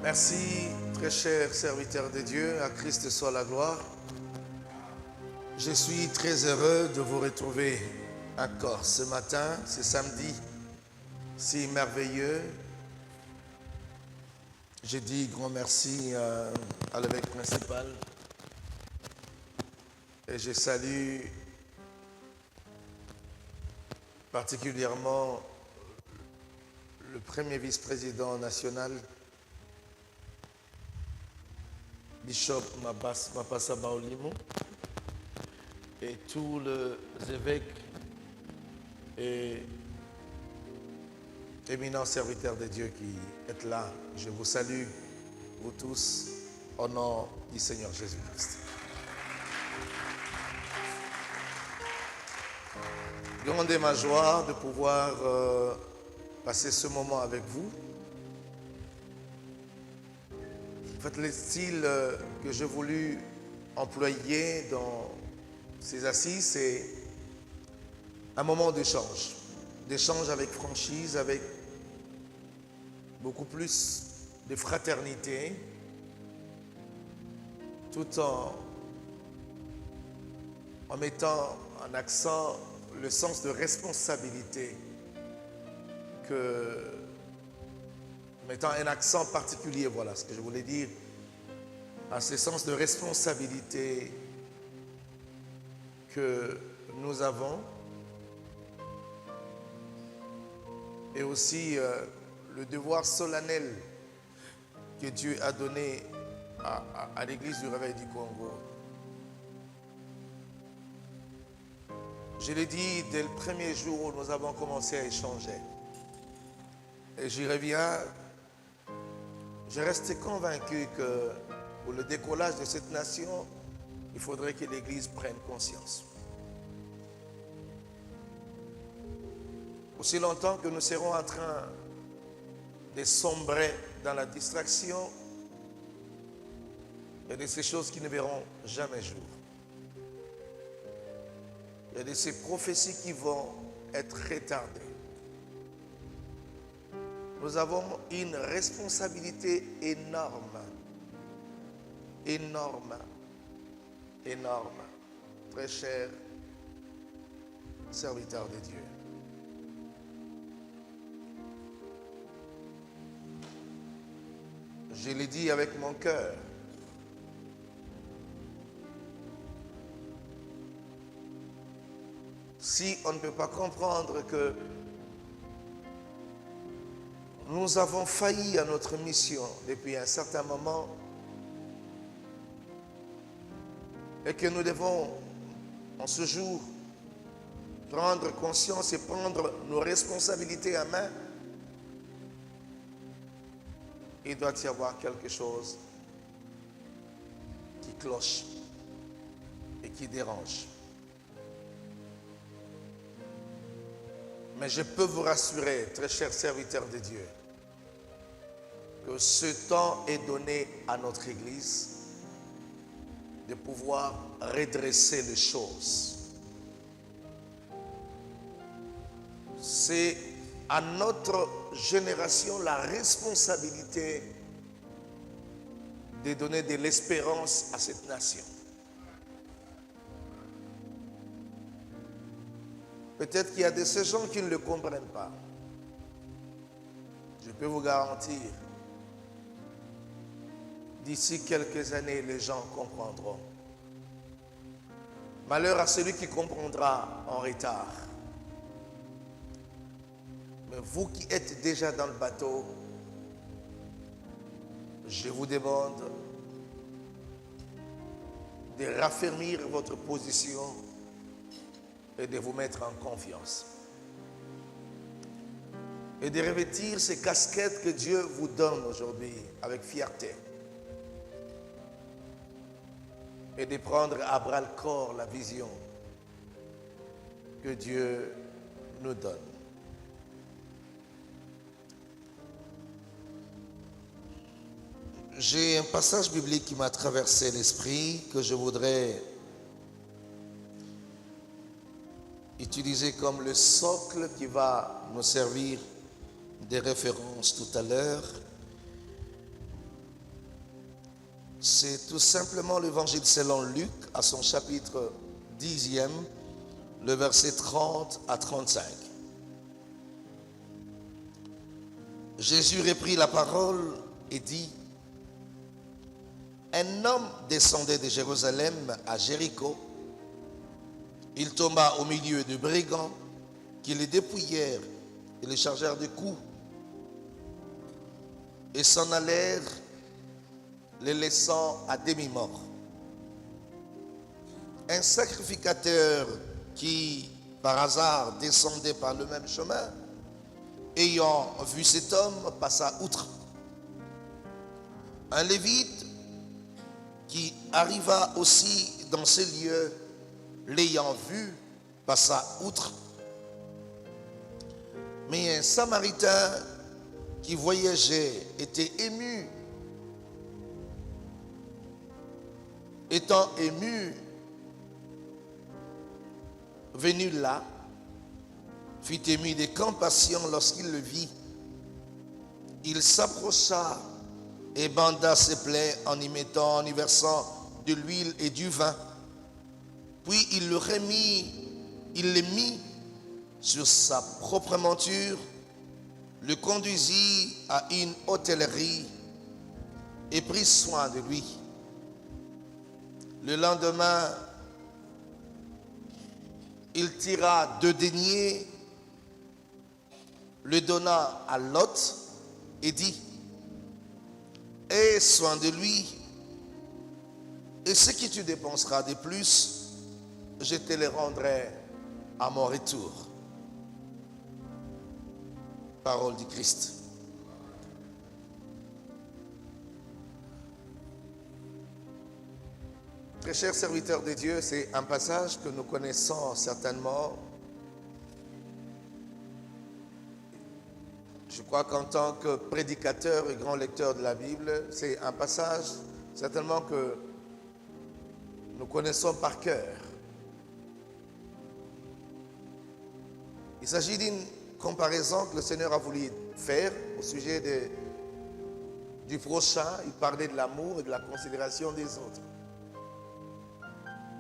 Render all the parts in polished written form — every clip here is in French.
Merci, très cher serviteur de Dieu, à Christ soit la gloire. Je suis très heureux de vous retrouver encore ce matin, ce samedi si merveilleux. Je dis grand merci à l'évêque principal et je salue particulièrement le premier vice-président national, Bishop Mapassa Baolimo, et tous les évêques et éminents serviteurs de Dieu qui êtes là. Je vous salue, vous tous, au nom du Seigneur Jésus-Christ. Grande est ma joie de pouvoir passer ce moment avec vous. En fait, le style que j'ai voulu employer dans ces assises, c'est un moment d'échange avec franchise, avec beaucoup plus de fraternité, tout en mettant en accent le sens de responsabilité, mettant un accent particulier, voilà ce que je voulais dire, à ce sens de responsabilité que nous avons, et aussi le devoir solennel que Dieu a donné à l'Église du Réveil du Congo. Je l'ai dit dès le premier jour où nous avons commencé à échanger. Et j'y reviens, je reste convaincu que pour le décollage de cette nation, il faudrait que l'Église prenne conscience. Aussi longtemps que nous serons en train de sombrer dans la distraction et de ces choses qui ne verront jamais jour. Et de ces prophéties qui vont être retardées. Nous avons une responsabilité énorme, très cher serviteur de Dieu. Je l'ai dit avec mon cœur. Si on ne peut pas comprendre que nous avons failli à notre mission depuis un certain moment et que nous devons, en ce jour, prendre conscience et prendre nos responsabilités à main, il doit y avoir quelque chose qui cloche et qui dérange. Mais je peux vous rassurer, très chers serviteurs de Dieu, que ce temps est donné à notre Église de pouvoir redresser les choses. C'est à notre génération la responsabilité de donner de l'espérance à cette nation. Peut-être qu'il y a de ces gens qui ne le comprennent pas. Je peux vous garantir, d'ici quelques années, les gens comprendront. Malheur à celui qui comprendra en retard. Mais vous qui êtes déjà dans le bateau, je vous demande de raffermir votre position et de vous mettre en confiance. Et de revêtir ces casquettes que Dieu vous donne aujourd'hui avec fierté. Et de prendre à bras le corps la vision que Dieu nous donne. J'ai un passage biblique qui m'a traversé l'esprit que je voudrais utiliser comme le socle qui va nous servir des références tout à l'heure. C'est tout simplement l'évangile selon Luc à son chapitre 10e, le verset 30 à 35. Jésus reprit la parole et dit: un homme descendait de Jérusalem à Jéricho. Il tomba au milieu de brigands qui le dépouillèrent et le chargèrent de coups et s'en allèrent, les laissant à demi-mort. Un sacrificateur qui, par hasard, descendait par le même chemin, ayant vu cet homme, passa outre. Un lévite qui arriva aussi dans ces lieux, l'ayant vu, passa outre. Mais un Samaritain qui voyageait était ému. Étant ému, venu là, fut ému de compassion lorsqu'il le vit. Il s'approcha et banda ses plaies en y versant de l'huile et du vin. Puis il le mit sur sa propre monture, le conduisit à une hôtellerie et prit soin de lui. Le lendemain, il tira 2 deniers, le donna à l'hôte et dit: aie soin de lui, et ce que tu dépenseras de plus, je te le rendrai à mon retour. Parole du Christ. Très chers serviteurs de Dieu, c'est un passage que nous connaissons certainement. Je crois qu'en tant que prédicateur et grand lecteur de la Bible, c'est un passage certainement que nous connaissons par cœur. Il s'agit d'une comparaison que le Seigneur a voulu faire au sujet du prochain. Il parlait de l'amour et de la considération des autres.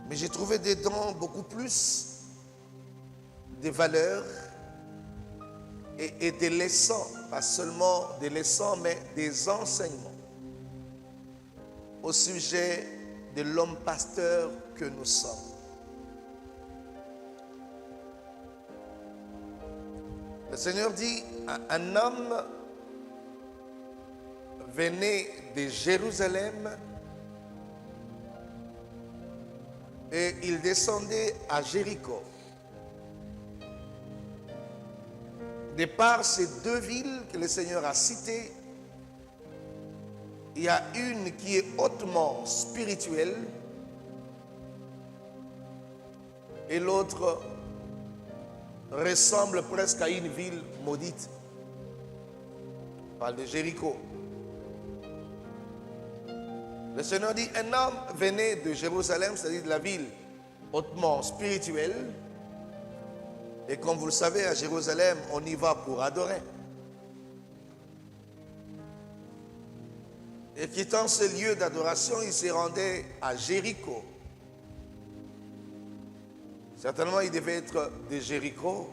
Mais j'ai trouvé dedans beaucoup plus de valeurs et des leçons, pas seulement des leçons, mais des enseignements au sujet de l'homme pasteur que nous sommes. Le Seigneur dit: un homme venait de Jérusalem et il descendait à Jéricho. De par ces 2 villes que le Seigneur a citées, il y a une qui est hautement spirituelle et l'autre ressemble presque à une ville maudite. On parle de Jéricho. Le Seigneur dit: un homme venait de Jérusalem, c'est-à-dire de la ville hautement spirituelle. Et comme vous le savez, à Jérusalem, on y va pour adorer. Et quittant ce lieu d'adoration, il se rendait à Jéricho. Certainement, il devait être de Jéricho,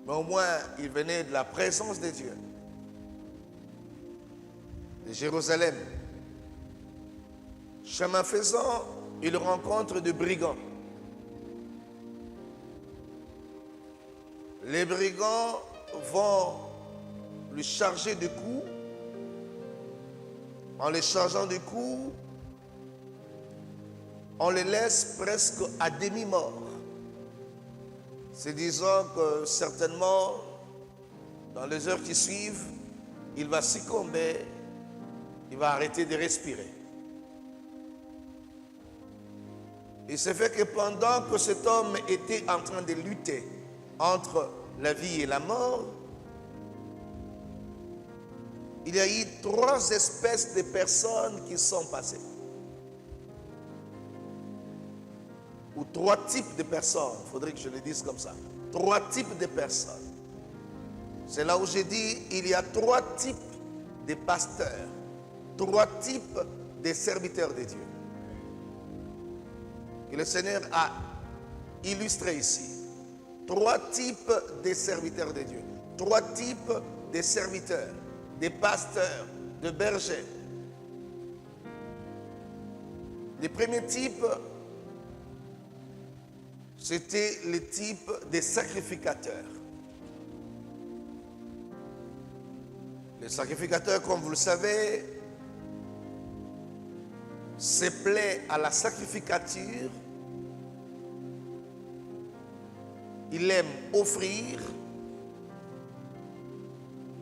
mais au moins, il venait de la présence de Dieu, de Jérusalem. Chemin faisant, il rencontre des brigands. Les brigands vont lui charger de coups. En les chargeant de coups, on les laisse presque à demi-mort. Se disant que certainement, dans les heures qui suivent, il va succomber, il va arrêter de respirer. Il se fait que pendant que cet homme était en train de lutter entre la vie et la mort, il y a eu 3 espèces de personnes qui sont passées. Ou 3 types de personnes, il faudrait que je le dise comme ça. 3 types de personnes. C'est là où j'ai dit, il y a 3 types de pasteurs. 3 types de serviteurs de Dieu que le Seigneur a illustrés ici. 3 types de serviteurs de Dieu. 3 types de serviteurs, de pasteurs, de bergers. Le premier type, c'était le type des sacrificateurs. Les sacrificateurs, comme vous le savez, se plaît à la sacrificature. Il aime offrir.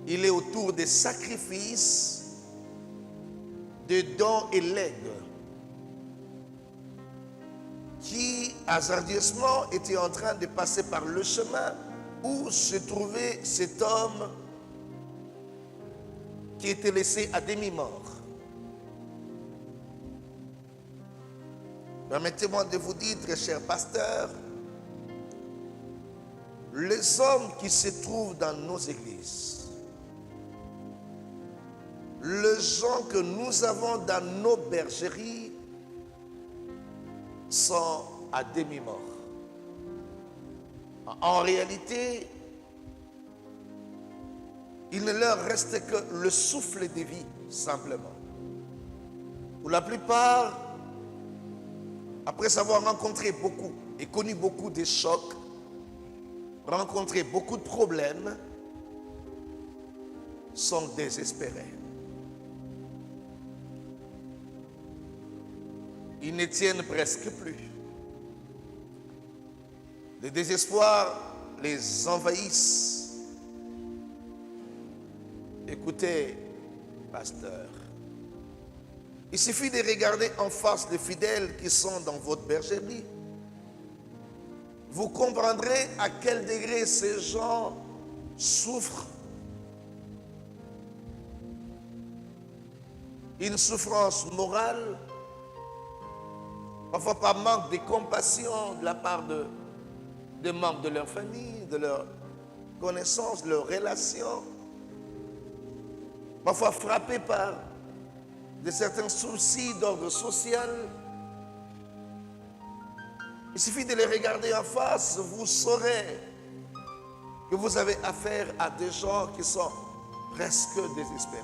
Il est autour des sacrifices, de dons et legs, qui hasardeusement était en train de passer par le chemin où se trouvait cet homme qui était laissé à demi-mort. Permettez-moi de vous dire, très cher pasteur, les hommes qui se trouvent dans nos églises, les gens que nous avons dans nos bergeries sont à demi-mort. En réalité, il ne leur reste que le souffle de vie, simplement. Pour la plupart, après avoir rencontré beaucoup et connu beaucoup de chocs, rencontré beaucoup de problèmes, sont désespérés. Ils ne tiennent presque plus. Le désespoir les envahisse. Écoutez, pasteur, il suffit de regarder en face les fidèles qui sont dans votre bergerie. Vous comprendrez à quel degré ces gens souffrent. Une souffrance morale, parfois par manque de compassion de la part de membres de leur famille, de leur connaissance, de leurs relations, parfois frappés par de certains soucis d'ordre social. Il suffit de les regarder en face, vous saurez que vous avez affaire à des gens qui sont presque désespérés.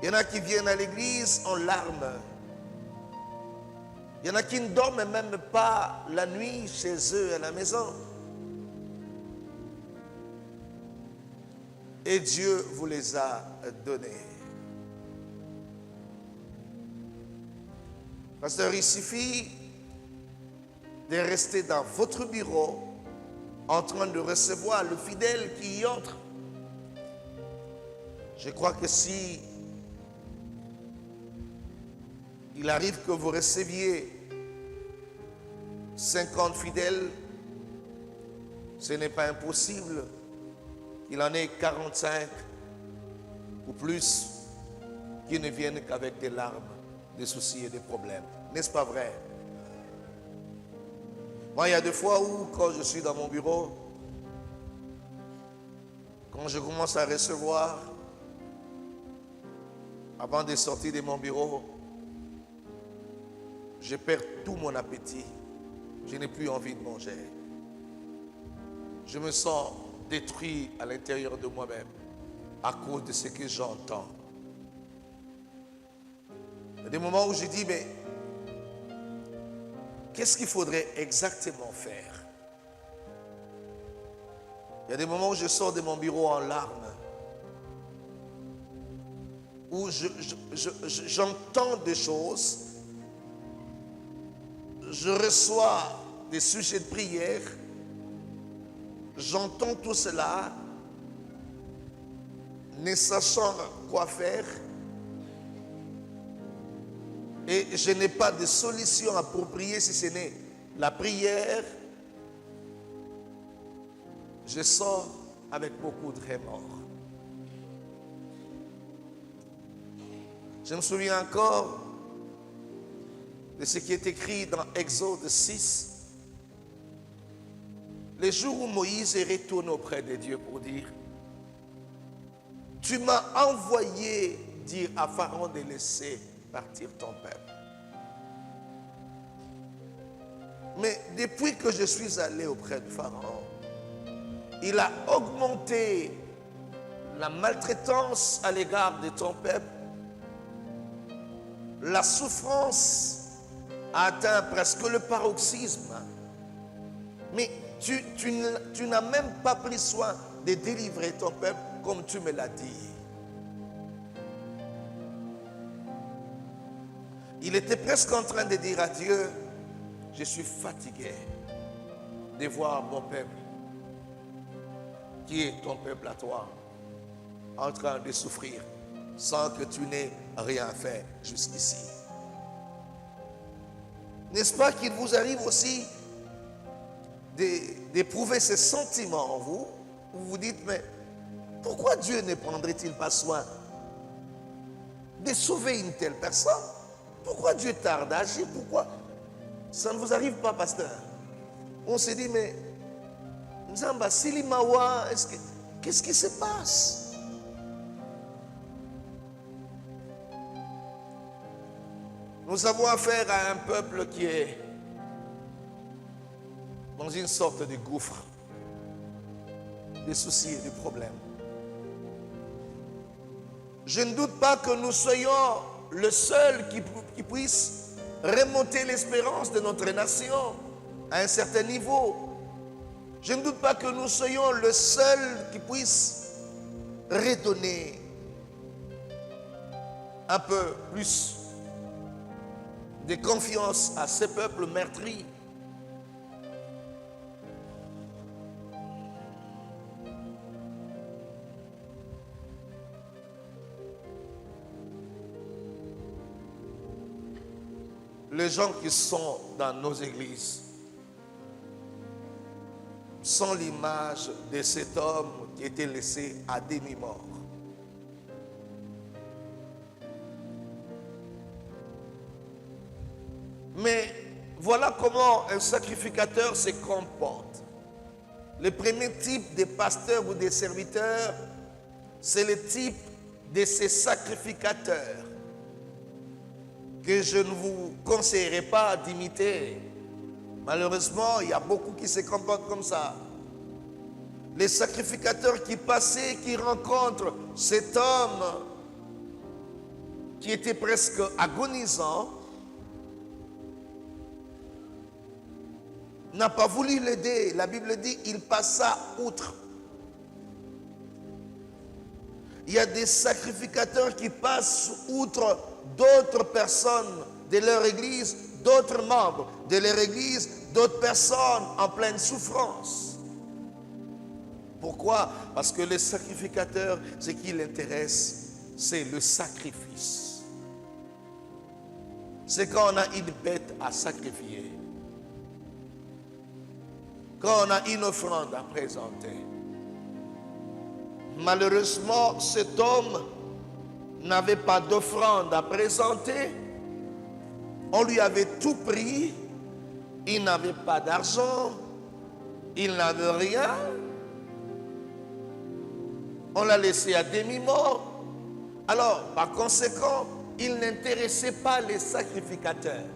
Il y en a qui viennent à l'église en larmes. Il y en a qui ne dorment même pas la nuit chez eux à la maison. Et Dieu vous les a donnés. Pasteur, il suffit de rester dans votre bureau en train de recevoir le fidèle qui y entre. Je crois que si il arrive que vous receviez 50 fidèles, ce n'est pas impossible qu'il en ait 45 ou plus qui ne viennent qu'avec des larmes, des soucis et des problèmes. N'est-ce pas vrai? Moi, il y a des fois où, quand je suis dans mon bureau, quand je commence à recevoir, avant de sortir de mon bureau, je perds tout mon appétit. Je n'ai plus envie de manger. Je me sens détruit à l'intérieur de moi-même à cause de ce que j'entends. Il y a des moments où je dis, mais qu'est-ce qu'il faudrait exactement faire? Il y a des moments où je sors de mon bureau en larmes, où j'entends des choses, je reçois des sujets de prière, j'entends tout cela, ne sachant quoi faire, et je n'ai pas de solution appropriée si ce n'est la prière. Je sors avec beaucoup de remords. Je me souviens encore de ce qui est écrit dans Exode 6. Les jours où Moïse est retourné auprès de Dieu pour dire: tu m'as envoyé dire à Pharaon de laisser partir ton peuple. Mais depuis que je suis allé auprès de Pharaon, il a augmenté la maltraitance à l'égard de ton peuple. La souffrance a atteint presque le paroxysme. Mais tu n'as même pas pris soin de délivrer ton peuple comme tu me l'as dit. Il était presque en train de dire à Dieu, je suis fatigué de voir mon peuple, qui est ton peuple à toi, en train de souffrir sans que tu n'aies rien fait jusqu'ici. N'est-ce pas qu'il vous arrive aussi d'éprouver ces sentiments en vous, où vous vous dites, mais pourquoi Dieu ne prendrait-il pas soin de sauver une telle personne? Pourquoi Dieu tarde à agir? Pourquoi? Ça ne vous arrive pas, pasteur? On se dit, mais Nzamba, Silimawa, qu'est-ce qui se passe? Nous avons affaire à un peuple qui est dans une sorte de gouffre, de soucis et de problèmes. Je ne doute pas que nous soyons le seul qui puisse remonter l'espérance de notre nation à un certain niveau. Je ne doute pas que nous soyons le seul qui puisse redonner un peu plus de confiance à ces peuples meurtris. Les gens qui sont dans nos églises sont l'image de cet homme qui était laissé à demi-mort. Mais voilà comment un sacrificateur se comporte. Le premier type de pasteur ou de serviteur, c'est le type de ces sacrificateurs que je ne vous conseillerais pas d'imiter. Malheureusement, il y a beaucoup qui se comportent comme ça. Les sacrificateurs qui passaient, qui rencontrent cet homme qui était presque agonisant, n'a pas voulu l'aider. La Bible dit, il passa outre. Il y a des sacrificateurs qui passent outre d'autres personnes de leur église, d'autres membres de leur église, d'autres personnes en pleine souffrance. Pourquoi? Parce que le sacrificateur, ce qui l'intéresse, c'est le sacrifice. C'est quand on a une bête à sacrifier, quand on a une offrande à présenter. Malheureusement, cet homme n'avait pas d'offrande à présenter. On lui avait tout pris. Il n'avait pas d'argent. Il n'avait rien. On l'a laissé à demi-mort. Alors, par conséquent, il n'intéressait pas les sacrificateurs.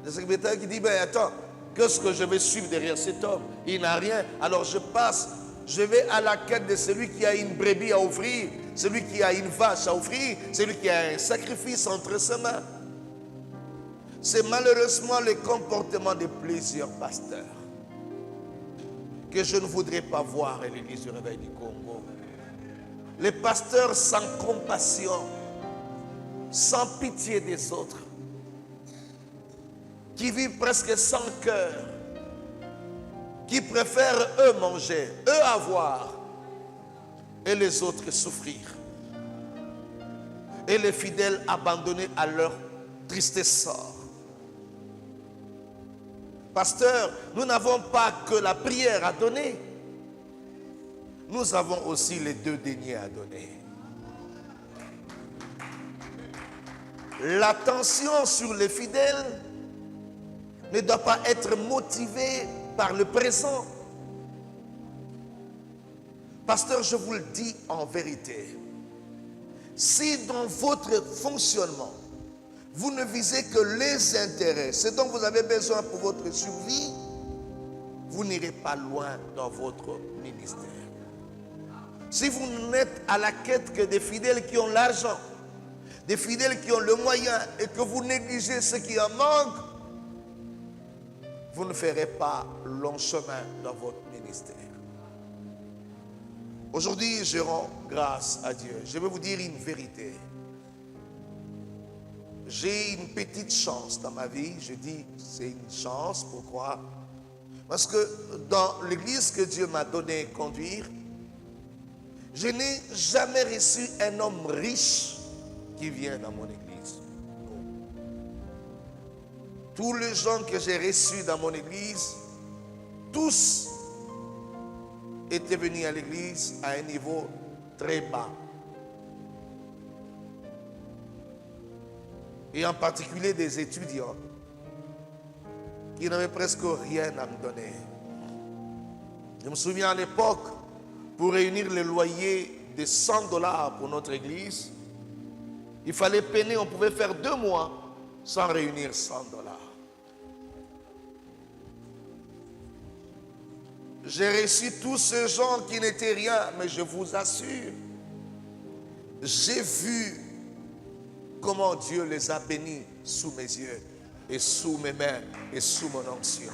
Le sacrificateur qui dit, ben attends, qu'est-ce que je vais suivre derrière cet homme? Il n'a rien. Alors je passe, je vais à la quête de celui qui a une brebis à offrir, celui qui a une vache à offrir, celui qui a un sacrifice entre ses mains. C'est malheureusement le comportement de plusieurs pasteurs que je ne voudrais pas voir à l'église du Réveil du Congo. Les pasteurs sans compassion, sans pitié des autres, qui vivent presque sans cœur, qui préfèrent eux manger, eux avoir, et les autres souffrir. Et les fidèles abandonnés à leur triste sort. Pasteur, nous n'avons pas que la prière à donner. Nous avons aussi les deux deniers à donner. L'attention sur les fidèles ne doit pas être motivée par le présent. Pasteur, je vous le dis en vérité. Si dans votre fonctionnement, vous ne visez que les intérêts, ce dont vous avez besoin pour votre survie, vous n'irez pas loin dans votre ministère. Si vous n'êtes à la quête que des fidèles qui ont l'argent, des fidèles qui ont le moyen et que vous négligez ceux qui en manquent, vous ne ferez pas long chemin dans votre ministère. Aujourd'hui, je rends grâce à Dieu. Je vais vous dire une vérité. J'ai une petite chance dans ma vie. Je dis c'est une chance. Pourquoi? Parce que dans l'église que Dieu m'a donné conduire, je n'ai jamais reçu un homme riche qui vient dans mon église. Non. Tous les gens que j'ai reçus dans mon église, tous étaient venus à l'église à un niveau très bas. Et en particulier des étudiants qui n'avaient presque rien à me donner. Je me souviens à l'époque, pour réunir le loyer de $100 pour notre église, il fallait peiner, on pouvait faire 2 mois sans réunir $100. J'ai reçu tous ces gens qui n'étaient rien, mais je vous assure, j'ai vu comment Dieu les a bénis sous mes yeux et sous mes mains et sous mon onction.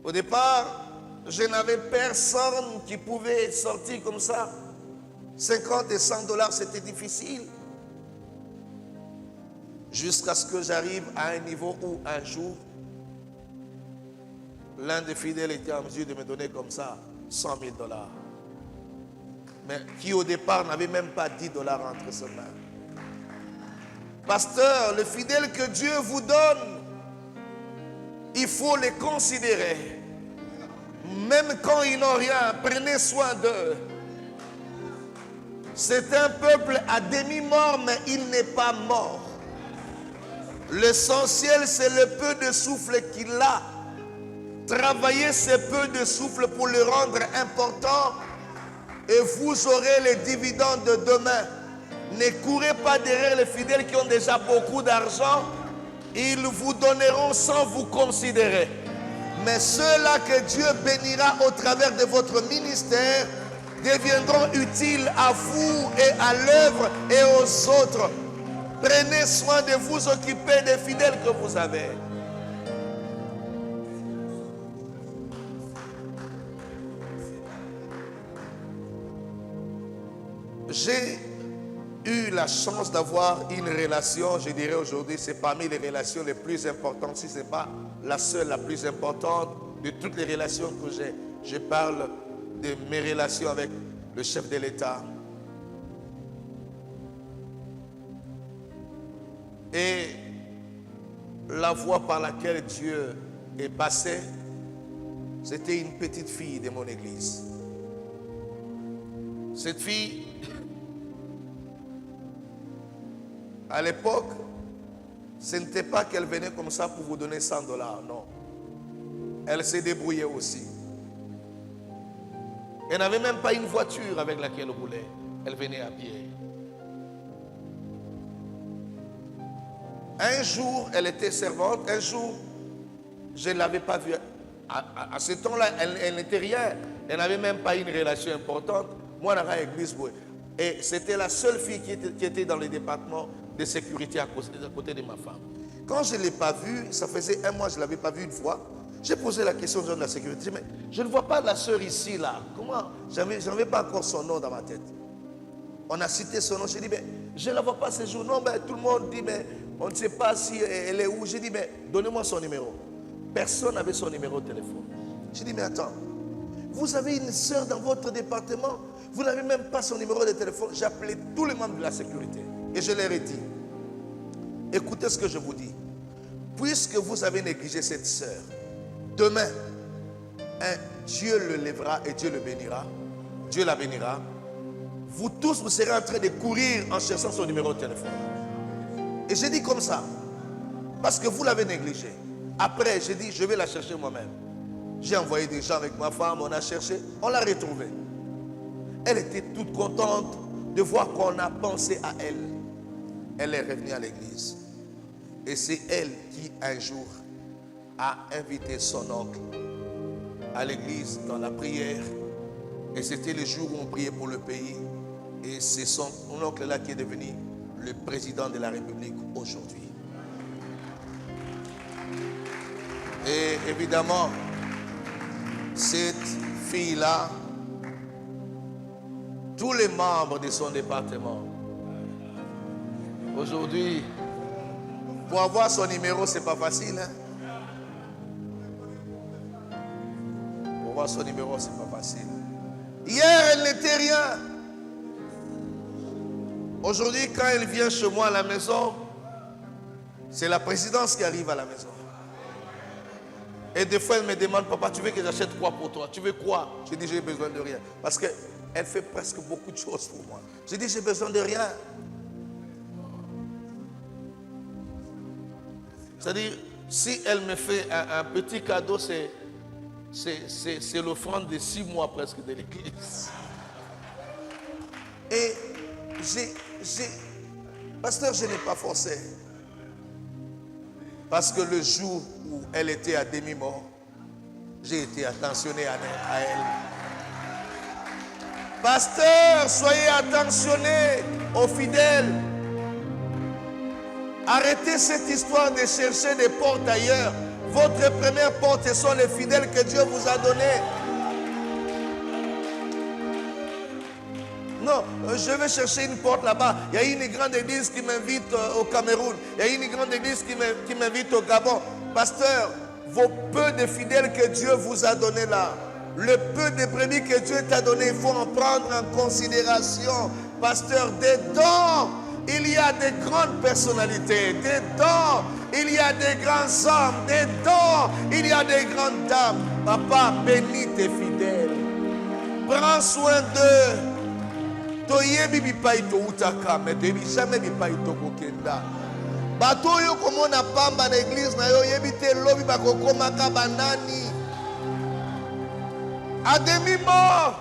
Au départ, je n'avais personne qui pouvait sortir comme ça. 50 et $100, c'était difficile. Jusqu'à ce que j'arrive à un niveau où un jour, l'un des fidèles était en mesure de me donner comme ça $100 000. Mais qui au départ n'avait même pas $10 entre ses mains. Pasteur, les fidèles que Dieu vous donne, il faut les considérer. Même quand ils n'ont rien, prenez soin d'eux. C'est un peuple à demi-mort, mais il n'est pas mort. L'essentiel, c'est le peu de souffle qu'il a. Travaillez ce peu de souffle pour le rendre important et vous aurez les dividendes de demain. Ne courez pas derrière les fidèles qui ont déjà beaucoup d'argent. Ils vous donneront sans vous considérer. Mais ceux-là que Dieu bénira au travers de votre ministère deviendront utiles à vous et à l'œuvre et aux autres. Prenez soin de vous occuper des fidèles que vous avez. J'ai eu la chance d'avoir une relation, je dirais aujourd'hui, c'est parmi les relations les plus importantes, si ce n'est pas la seule, la plus importante de toutes les relations que j'ai. Je parle de mes relations avec le chef de l'État. Et la voie par laquelle Dieu est passé, c'était une petite fille de mon église. Cette fille, à l'époque, ce n'était pas qu'elle venait comme ça pour vous donner $100, non. Elle s'est débrouillée aussi. Elle n'avait même pas une voiture avec laquelle elle roulait. Elle venait à pied. Un jour, elle était servante. Un jour, je ne l'avais pas vue. À ce temps-là, elle n'était rien. Elle n'avait même pas une relation importante. Moi, dans l'église, et c'était la seule fille qui était dans le département de sécurité à côté de ma femme. Quand je ne l'ai pas vue, ça faisait 1 mois, je ne l'avais pas vue une fois. J'ai posé la question aux gens de la sécurité. Mais je ne vois pas la sœur ici, là. Comment? Je n'avais pas encore son nom dans ma tête. On a cité son nom. J'ai dit, mais je ne la vois pas ce jour. Non, mais tout le monde dit, mais on ne sait pas si elle est où. J'ai dit, mais donnez-moi son numéro. Personne n'avait son numéro de téléphone. J'ai dit, mais attends, vous avez une sœur dans votre département, vous n'avez même pas son numéro de téléphone. J'ai appelé tous les membres de la sécurité et je leur ai dit, écoutez ce que je vous dis. Puisque vous avez négligé cette sœur, demain, Dieu le lèvera et Dieu le bénira. Dieu la bénira. Vous tous, vous serez en train de courir en cherchant son numéro de téléphone. Et j'ai dit comme ça, parce que vous l'avez négligé. Après, j'ai dit, je vais la chercher moi-même. J'ai envoyé des gens avec ma femme, on a cherché, on l'a retrouvée. Elle était toute contente de voir qu'on a pensé à elle. Elle est revenue à l'église. Et c'est elle qui, un jour, a invité son oncle à l'église dans la prière. Et c'était le jour où on priait pour le pays. Et c'est son oncle-là qui est devenu le président de la République aujourd'hui. Et évidemment, cette fille-là, tous les membres de son département, aujourd'hui, pour avoir son numéro, c'est pas facile. Hein? Pour avoir son numéro, c'est pas facile. Hier, elle n'était rien. Aujourd'hui, quand elle vient chez moi à la maison, c'est la présidence qui arrive à la maison. Et des fois, elle me demande, papa, tu veux que j'achète quoi pour toi? Tu veux quoi? Je dis, j'ai besoin de rien. Parce qu'elle fait presque beaucoup de choses pour moi. Je dis, j'ai besoin de rien. C'est-à-dire, si elle me fait un petit cadeau, c'est l'offrande de 6 mois presque de l'église. Et pasteur, je n'ai pas forcé. Parce que le jour où elle était à demi-mort, j'ai été attentionné à elle. Pasteur, soyez attentionné aux fidèles. Arrêtez cette histoire de chercher des portes ailleurs. Votre première porte, ce sont les fidèles que Dieu vous a donnés. Non, je vais chercher une porte là-bas. Il y a une grande église qui m'invite au Cameroun. Il y a une grande église qui m'invite au Gabon. Pasteur, vos peu de fidèles que Dieu vous a donnés là, le peu de brebis que Dieu t'a donné, il faut en prendre en considération. Pasteur, dedans, il y a des grandes personnalités. Dedans, il y a des grands hommes. Dedans, il y a des grandes dames. Papa, bénis tes fidèles. Prends soin d'eux. Toyebi bipai to utaka, mais debi jamais bipai to kokenda. Bato yo komona pamba na église na yo yebite lobi bakokomaka banani. À demi-mort,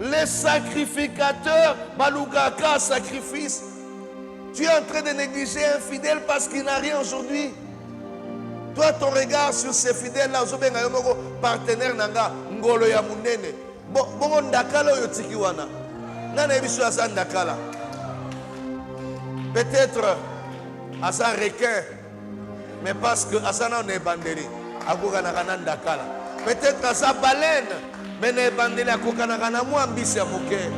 les sacrificateurs, balugaka sacrifice. Tu es en train de négliger un fidèle parce qu'il n'a rien aujourd'hui. Toi, ton regard sur ces fidèles-là, partenaire nanga, ngolo ya munene. Bon, ndakala yo tikiwana. Nana ebiso asa ndakala. Peut-être asa requin, mais parce que asa na ne bandeli, akoka na kana ndakala. Peut-être asa baleine, mais ne bandeli akoka na kana mo ambisi ya moke.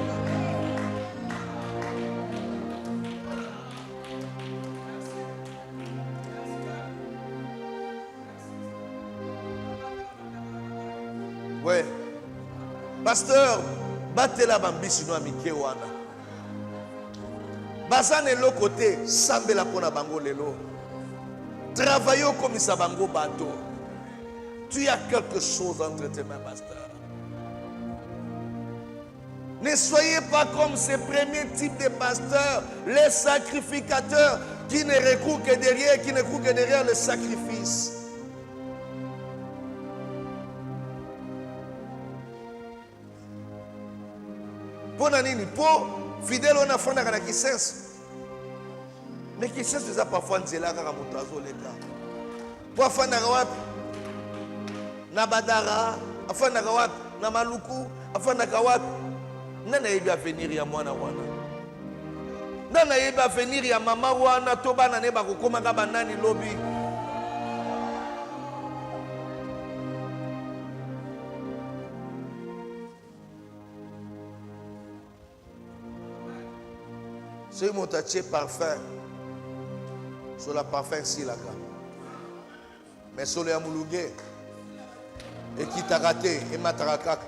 Ouais. Pasteur, batela bambisi no amike wana. Bazane lo côté, sambela pona bango lelo. Travaillons comme ça bango bateau. Tu as quelque chose entre tes mains, pasteur. Ne soyez pas comme ces premiers types de pasteurs, les sacrificateurs qui ne recourent que derrière le sacrifice. Pour nini, pour fidèle on a fondé à la kisens. Mais kisens nous a parfois nzela kaka motazo leka. Pour fondé à wapi? Na badara, afondé à wapi? Na maluku, afondé à wapi? Nana yebi avenir ya mwana wana. Nana yebi avenir ya mama wana to bana ne ba kokoma ka banani lobi. C'est mon taché parfum. Sur la parfum si la gamme. Mais sur le amoulougué. Et qui t'a raté. Et m'a tarakak.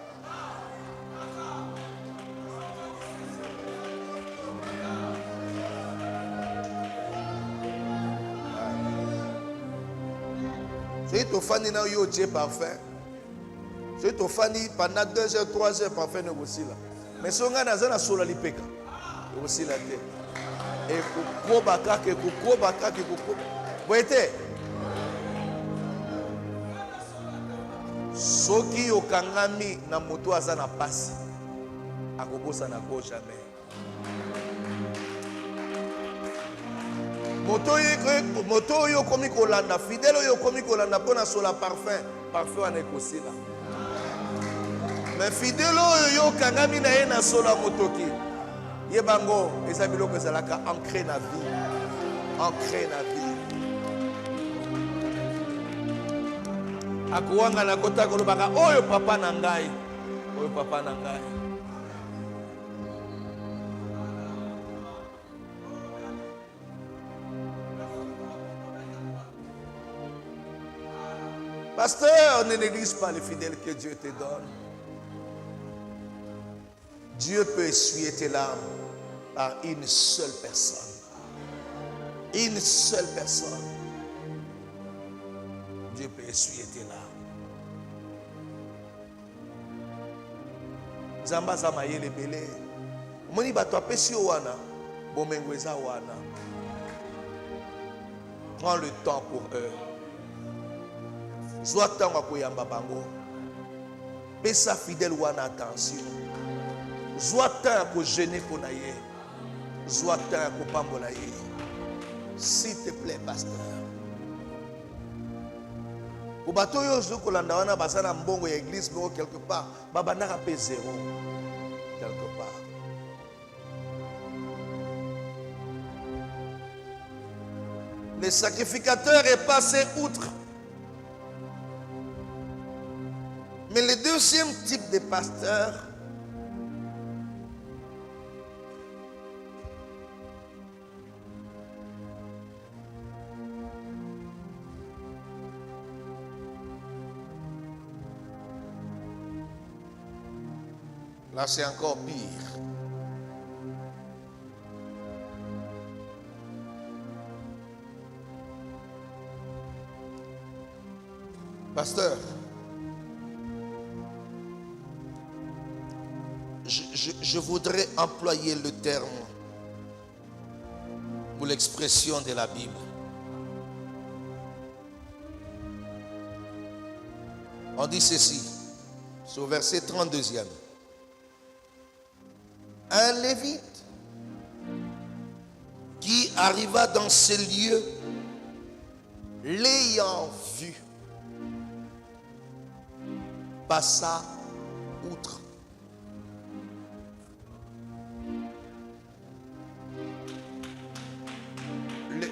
C'est ton fan n'a eu au parfum. C'est ton fan pendant 2 heures, 3 heures parfum aussi là. Mais son gars n'a pas sur la lipeka. Aussi la tête. Et kukoba kake. Voyez. Soki okangami na moto aza na pasi, akobosa na ko jamais. Moto yo komi kolanda, fidèle yo komi kolanda pona sola parfum, parfum ane kosila. Mais fidèle yo kangami na ye na sola motoki. Ye bango, eza biloko ezalaka ancré na vie. Ancré na vie. Akuwanga na kota kolobaka oyo papa na ngai. Oyo papa na ngai. Pasteur, ne néglige pas les fidèles que Dieu te donne. Dieu peut essuyer tes larmes par une seule personne. Une seule personne. Dieu peut essuyer tes larmes. Zamba zama yele bele. Moni bato apesi wana. Bomengo eza wana. Prends le temps pour eux. Zwa tango akoyamba bango. Pesa fidèle wana attention. Zwa tango akogene pona ye. Zwa tango akopambola ye. S'il te plaît, pasteur. Pour bato yo zo kolanda wana basana mbongo ya église mais quelque part babandaka pe zéro quelque part. Le sacrificateur est passé outre. Mais le deuxième type de pasteur, là c'est encore pire. Pasteur, je voudrais employer le terme pour l'expression de la Bible. On dit ceci, c'est au verset 32e. Un lévite qui arriva dans ces lieux, l'ayant vu, passa outre.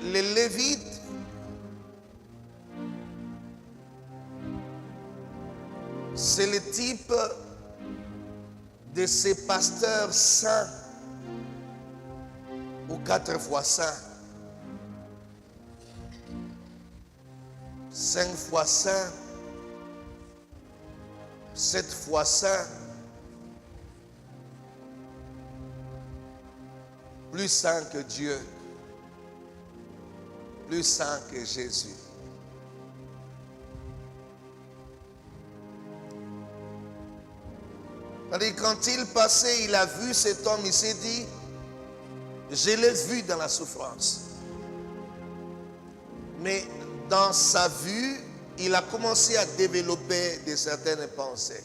Les Lévites c'est le type de ces pasteurs saints ou 4 fois saints, 5 fois saints, 7 fois saints, plus saint que Dieu, plus saint que Jésus. Quand il passait, il a vu cet homme, il s'est dit, je l'ai vu dans la souffrance. Mais dans sa vue, il a commencé à développer de certaines pensées.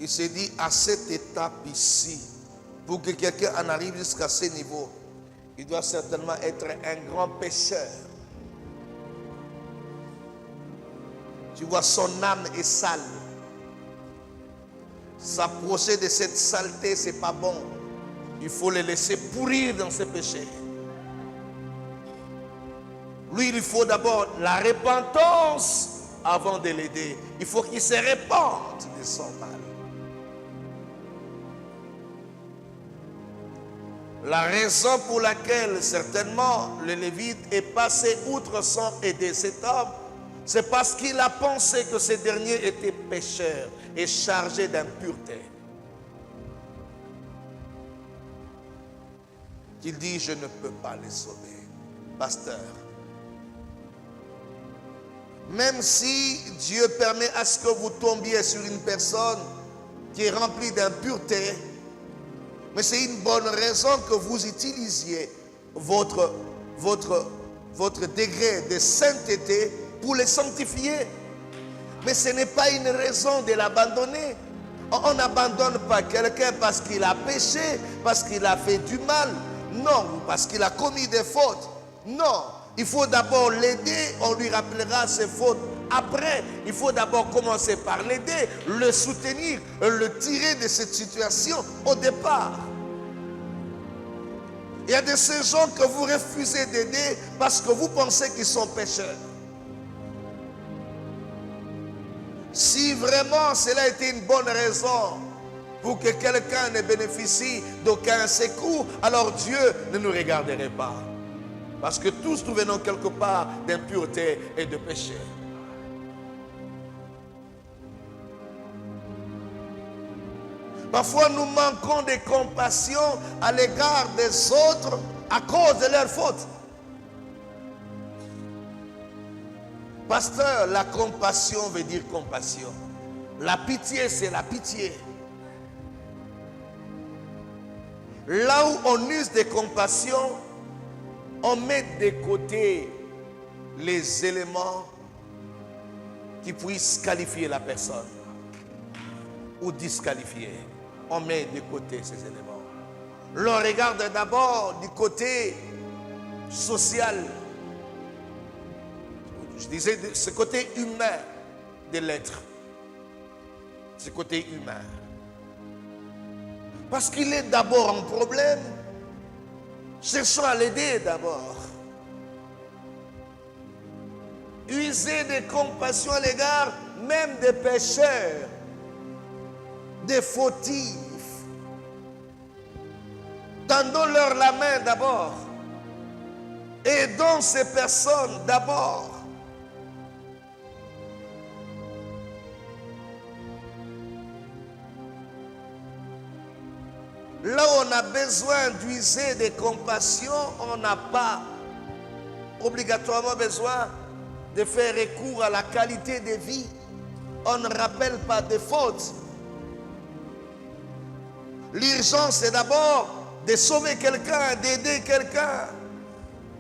Il s'est dit, à cette étape ici, pour que quelqu'un en arrive jusqu'à ce niveau, il doit certainement être un grand pécheur. Tu vois, son âme est sale. S'approcher de cette saleté, c'est pas bon. Il faut le laisser pourrir dans ses péchés. Lui, il faut d'abord la repentance avant de l'aider. Il faut qu'il se répande de son mal. La raison pour laquelle certainement le Lévite est passé outre sans aider cet homme, c'est parce qu'il a pensé que ce dernier était pécheur et chargé d'impureté. Il dit, je ne peux pas les sauver. Pasteur, même si Dieu permet à ce que vous tombiez sur une personne qui est remplie d'impureté, mais c'est une bonne raison que vous utilisiez votre degré de sainteté pour les sanctifier. Mais ce n'est pas une raison de l'abandonner. On n'abandonne pas quelqu'un parce qu'il a péché, parce qu'il a fait du mal. Non, parce qu'il a commis des fautes. Non, il faut d'abord l'aider, on lui rappellera ses fautes. Après, il faut d'abord commencer par l'aider, le soutenir, le tirer de cette situation au départ. Il y a de ces gens que vous refusez d'aider parce que vous pensez qu'ils sont pécheurs. Si vraiment cela était une bonne raison pour que quelqu'un ne bénéficie d'aucun secours, alors Dieu ne nous regarderait pas. Parce que tous nous venons quelque part d'impureté et de péché. Parfois nous manquons de compassion à l'égard des autres à cause de leurs fautes. Pasteur, la compassion veut dire compassion. La pitié, c'est la pitié. Là où on use de compassion, on met de côté les éléments qui puissent qualifier la personne ou disqualifier. On met de côté ces éléments. L'on regarde d'abord du côté social. Je disais ce côté humain de l'être. Ce côté humain. Parce qu'il est d'abord en problème. Cherchons à l'aider d'abord. User de compassion à l'égard même des pécheurs, des fautifs. Tendons-leur la main d'abord. Aidons ces personnes d'abord. Là où on a besoin d'user de compassion, on n'a pas obligatoirement besoin de faire recours à la qualité de vie. On ne rappelle pas des fautes. L'urgence est d'abord de sauver quelqu'un, d'aider quelqu'un.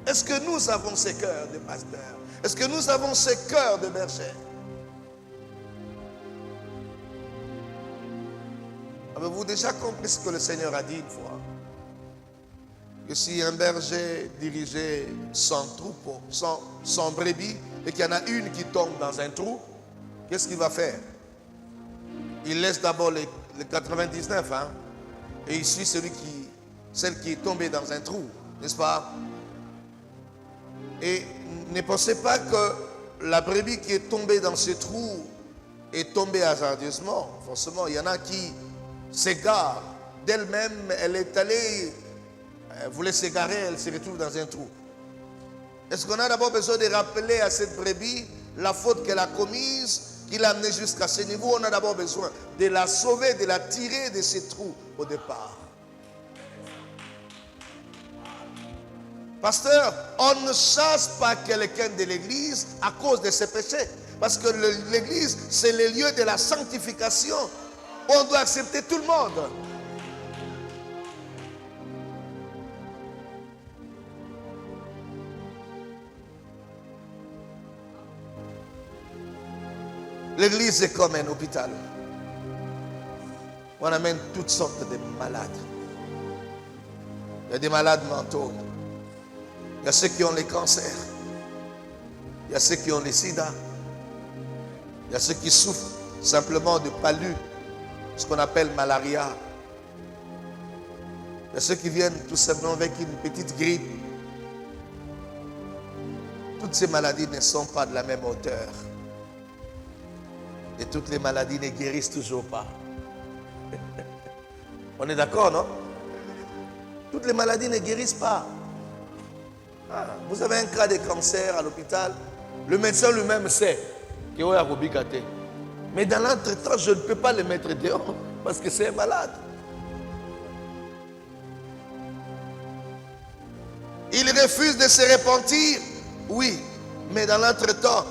Est-ce que nous avons ce cœur de pasteur? Est-ce que nous avons ce cœur de berger? Avez-vous déjà compris ce que le Seigneur a dit une fois? Que si un berger dirigeait son troupeau, son brebis, et qu'il y en a une qui tombe dans un trou, qu'est-ce qu'il va faire? Il laisse d'abord les 99, hein, et il suit celle qui est tombée dans un trou, n'est-ce pas? Et ne pensez pas que la brebis qui est tombée dans ce trou est tombée hasardeusement. Forcément, il y en a qui s'égare d'elle-même, elle est allée, elle voulait s'égarer, elle se retrouve dans un trou. Est-ce qu'on a d'abord besoin de rappeler à cette brebis la faute qu'elle a commise, qui l'a amenée jusqu'à ce niveau? On a d'abord besoin de la sauver, de la tirer de ce trou au départ. Pasteur, on ne chasse pas quelqu'un de l'église à cause de ses péchés. Parce que l'église, c'est le lieu de la sanctification. On doit accepter tout le monde. L'église est comme un hôpital. On amène toutes sortes de malades. Il y a des malades mentaux. Il y a ceux qui ont les cancers. Il y a ceux qui ont les sida. Il y a ceux qui souffrent simplement de palu, ce qu'on appelle malaria. Il y a ceux qui viennent tout simplement avec une petite grippe. Toutes ces maladies ne sont pas de la même hauteur. Et toutes les maladies ne guérissent toujours pas. On est d'accord, non? Toutes les maladies ne guérissent pas. Ah, vous avez un cas de cancer à l'hôpital, le médecin lui-même sait qu'il y a un. Mais dans l'entretemps, je ne peux pas le mettre dehors parce que c'est un malade. Il refuse de se repentir, oui, mais dans l'entretemps,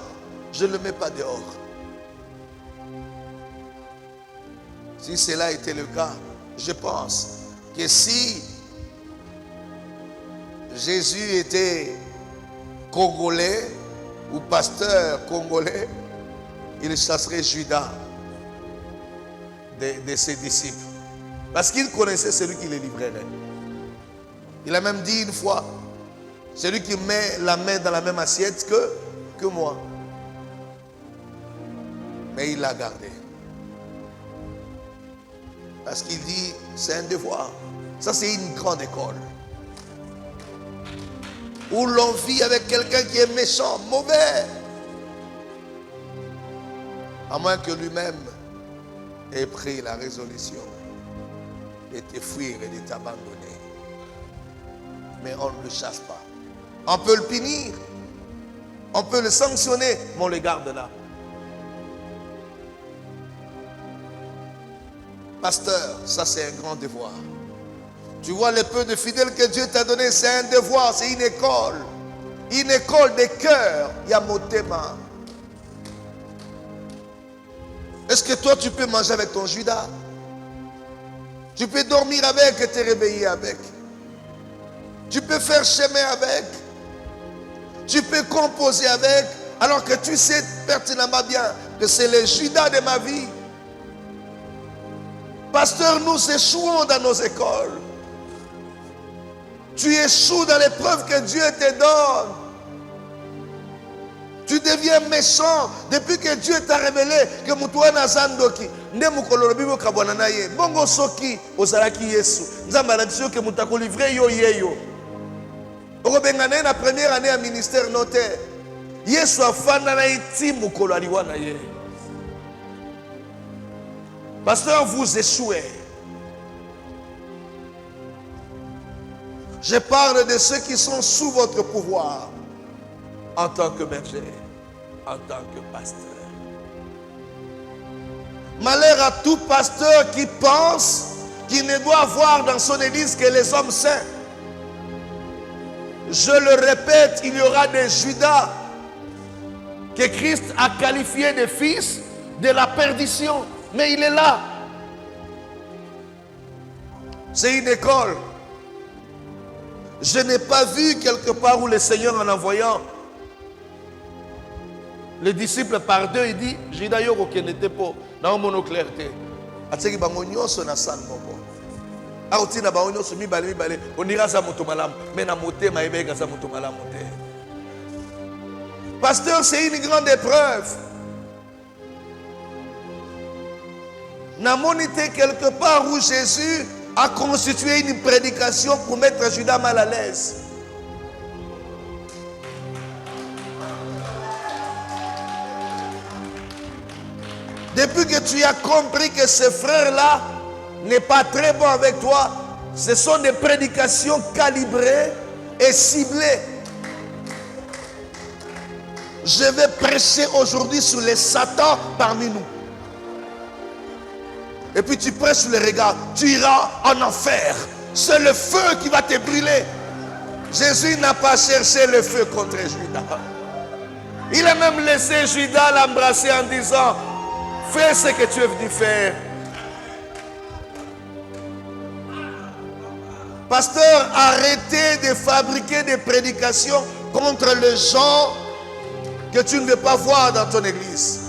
je ne le mets pas dehors. Si cela était le cas, je pense que si Jésus était congolais ou pasteur congolais, il chasserait Judas de ses disciples. Parce qu'il connaissait celui qui les livrerait. Il a même dit une fois, celui qui met la main dans la même assiette que moi. Mais il l'a gardé. Parce qu'il dit, c'est un devoir. Ça, c'est une grande école. Où l'on vit avec quelqu'un qui est méchant, mauvais. À moins que lui-même ait pris la résolution de te fuir et de t'abandonner. Mais on ne le chasse pas. On peut le punir. On peut le sanctionner, mais on le garde là. Pasteur, ça c'est un grand devoir. Tu vois le peu de fidèles que Dieu t'a donné, c'est un devoir, c'est une école. Une école de cœur. Yamotema. Est-ce que toi tu peux manger avec ton Judas? Tu peux dormir avec et te réveiller avec. Tu peux faire chemin avec. Tu peux composer avec. Alors que tu sais pertinemment bien que c'est le Judas de ma vie. Pasteur, nous échouons dans nos écoles. Tu échoues dans l'épreuve que Dieu te donne. Tu deviens méchant depuis que Dieu t'a révélé que Moutoua Zandoki, ne Moukolorobibo Kabwananaye, Bongo Soki, Ozalaki Yesu, Nzambalakisio que Moutako livré yo yeyo. Orobengane la première année à ministère notaire. Yesu a fandana iti Moukolo aliwanaye. Pasteur, vous échouez. Je parle de ceux qui sont sous votre pouvoir. En tant que berger, en tant que pasteur. Malheur à tout pasteur qui pense qu'il ne doit avoir dans son église que les hommes saints. Je le répète, il y aura des Judas que Christ a qualifiés de fils de la perdition. Mais il est là. C'est une école. Je n'ai pas vu quelque part où le Seigneur en envoyant les disciples par deux, il dit, Judas yoko qui n'était pas dans mon clarté. Atseki bangonyo so na san moko. Auti na bangonyo so mi bale on ira sa moto malam, mais na moté ma ebeka sa moto malam moté. Pasteur, c'est une grande épreuve. N'a monité quelque part où Jésus a constitué une prédication pour mettre Judas mal à l'aise. Depuis que tu as compris que ce frère-là n'est pas très bon avec toi, ce sont des prédications calibrées et ciblées. Je vais prêcher aujourd'hui sur les satans parmi nous. Et puis tu prêches sur les regards, tu iras en enfer. C'est le feu qui va te brûler. Jésus n'a pas cherché le feu contre Judas. Il a même laissé Judas l'embrasser en disant, fais ce que tu es venu faire. Pasteur, arrêtez de fabriquer des prédications contre les gens que tu ne veux pas voir dans ton église.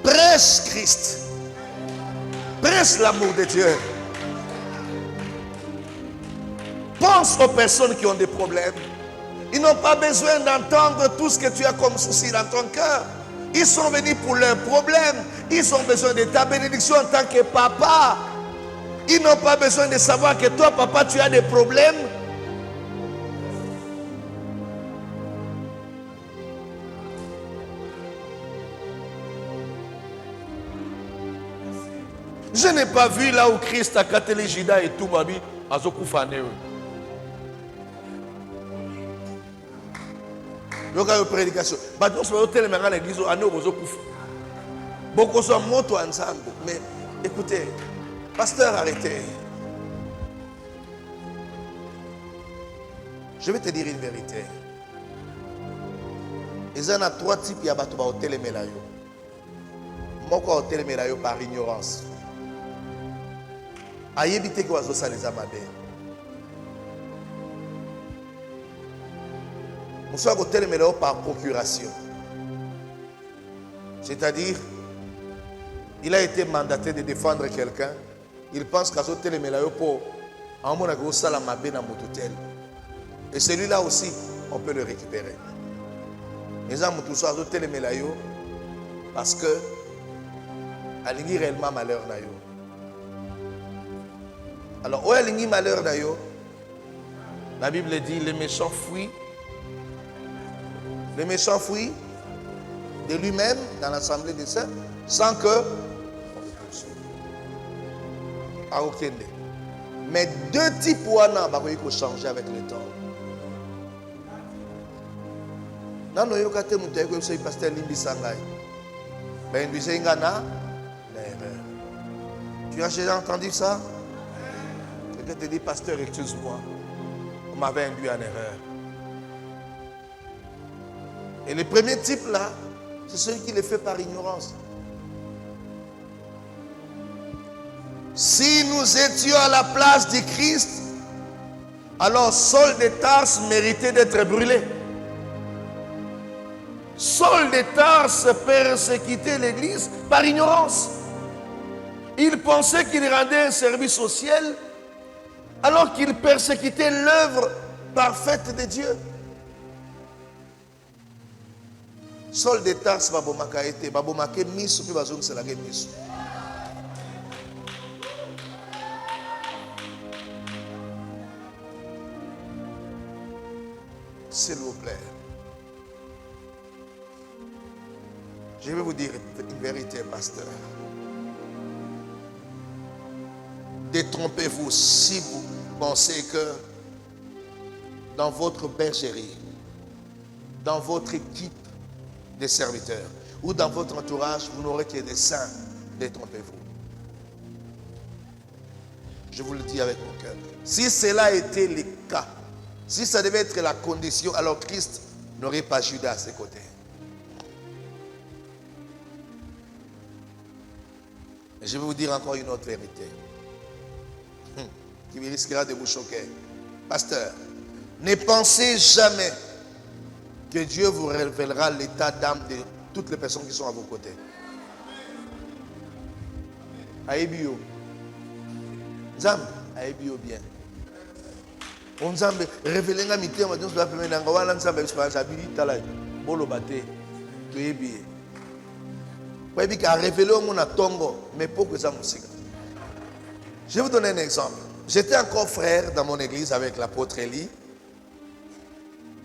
Prêche Christ. Prêche l'amour de Dieu. Pense aux personnes qui ont des problèmes. Ils n'ont pas besoin d'entendre tout ce que tu as comme souci dans ton cœur. Ils sont venus pour leurs problèmes. Ils ont besoin de ta bénédiction en tant que papa. Ils n'ont pas besoin de savoir que toi, papa, tu as des problèmes. Je n'ai pas vu là où Christ a catélé Judas et tout, babi, à Zokoufané. Donc, il y a une prédication. Maintenant, je vais tellement à l'église, à nous, beaucoup sont moto ensemble. Mais écoutez, pasteur, arrêtez. Je vais te dire une vérité. Il y a trois types de bateaux au télémélayo. Moi, au télémélayo par ignorance. Ayébité que oiseau ça les amade. On soit au télémélo par procuration. C'est-à-dire, il a été mandaté de défendre quelqu'un. Il pense qu'à ce télémélo pour en mon avis, ça la mabé dans mon hôtel. Et celui-là aussi, on peut le récupérer. Les gens tout ça au télémélo parce que aligner réellement malheur nayo. Alors, où aligner malheur nayo? La Bible dit les méchants fuient. Le méchant fuit de lui-même dans l'assemblée des saints sans que à aucun des. Mais deux types il faut changer avec le temps. Non, non, il y a un pasteur Limbi Sangai. Ben, il y a erreur. Tu as déjà entendu ça? Quelqu'un te dit, pasteur, excuse-moi. On m'avait induit en erreur. Et le premier type là, c'est celui qui le fait par ignorance. Si nous étions à la place du Christ, alors Saul de Tarse méritait d'être brûlé. Saul de Tarse persécutait l'Église par ignorance. Il pensait qu'il rendait un service au ciel alors qu'il persécutait l'œuvre parfaite de Dieu. Saul de Tarse babomaka été babomake miso puis bazong selage miso. S'il vous plaît. Je vais vous dire une vérité, pasteur. Détrompez-vous si vous pensez que dans votre bergerie, dans votre équipe de serviteurs ou dans votre entourage, vous n'aurez que des saints. Détrompez-vous. Je vous le dis avec mon cœur. Si cela était le cas, si ça devait être la condition, alors Christ n'aurait pas Judas à ses côtés. Mais je vais vous dire encore une autre vérité qui risquera de vous choquer. Pasteur, ne pensez jamais que Dieu vous révélera l'état d'âme de toutes les personnes qui sont à vos côtés. Aïbio. Zam, aïbio bien. On Nzambe révélé nga mitema donc va permettre nga wala Nzambe expérience abili tala bolo baté to yebi. Kwa bi ka révélé mon atongo mais pourquoi ça musique. Je vais vous donner un exemple. J'étais encore frère dans mon église avec l'apôtre Élie.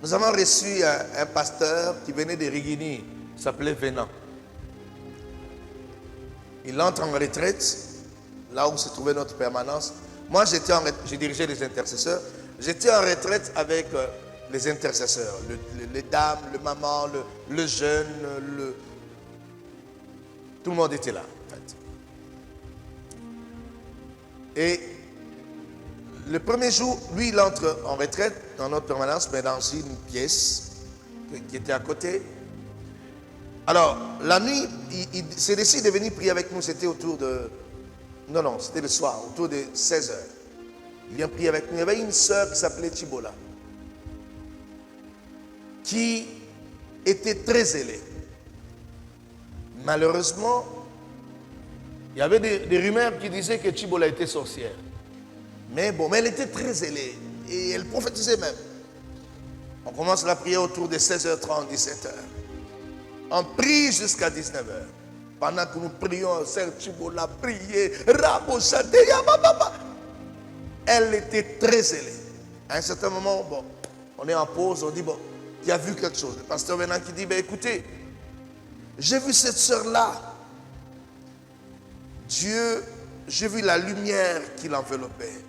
Nous avons reçu un pasteur qui venait de Rigini, il s'appelait Venant. Il entre en retraite, là où se trouvait notre permanence. Moi, j'ai dirigé les intercesseurs. J'étais en retraite avec les intercesseurs, les dames, le maman, le jeune, tout le monde était là, en fait. Et le premier jour, lui, il entre en retraite dans notre permanence, mais dans une pièce qui était à côté. Alors, la nuit, il s'est décidé de venir prier avec nous. C'était autour de... Non, c'était le soir, autour de 16h. Il vient prier avec nous. Il y avait une sœur qui s'appelait Chibola, qui était très zélée. Malheureusement, il y avait des rumeurs qui disaient que Chibola était sorcière. Mais bon, elle était très zélée et elle prophétisait même. On commence la prière autour de 16h30, 17h. On prie jusqu'à 19h. Pendant que nous prions, Sœur Chibola priait, Rabo Chateya, elle était très zélée. À un certain moment, bon, on est en pause, on dit, bon, il a vu quelque chose. Le pasteur venant qui dit, ben écoutez, j'ai vu cette sœur-là. Dieu, j'ai vu la lumière qui l'enveloppait.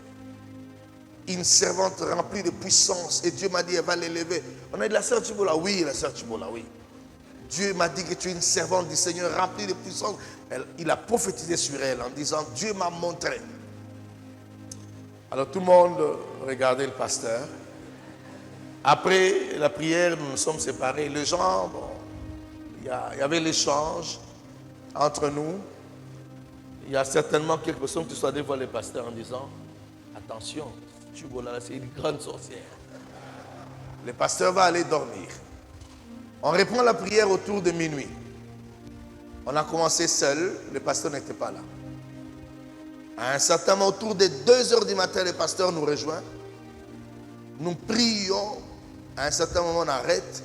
Une servante remplie de puissance. Et Dieu m'a dit, elle va l'élever. On a dit, la sœur Chibola, oui, la sœur Chibola, oui. Dieu m'a dit que tu es une servante du Seigneur remplie de puissance. Il a prophétisé sur elle en disant, Dieu m'a montré. Alors tout le monde regardait le pasteur. Après la prière, nous nous sommes séparés. Les gens, bon, il y avait l'échange entre nous. Il y a certainement quelques personnes qui sont allées voir le pasteur en disant, attention, Chibola, c'est une grande sorcière. Le pasteur va aller dormir. On reprend la prière autour de minuit. On a commencé seul, le pasteur n'était pas là. À un certain moment, autour de 2 heures du matin, le pasteur nous rejoint. Nous prions. À un certain moment, on arrête.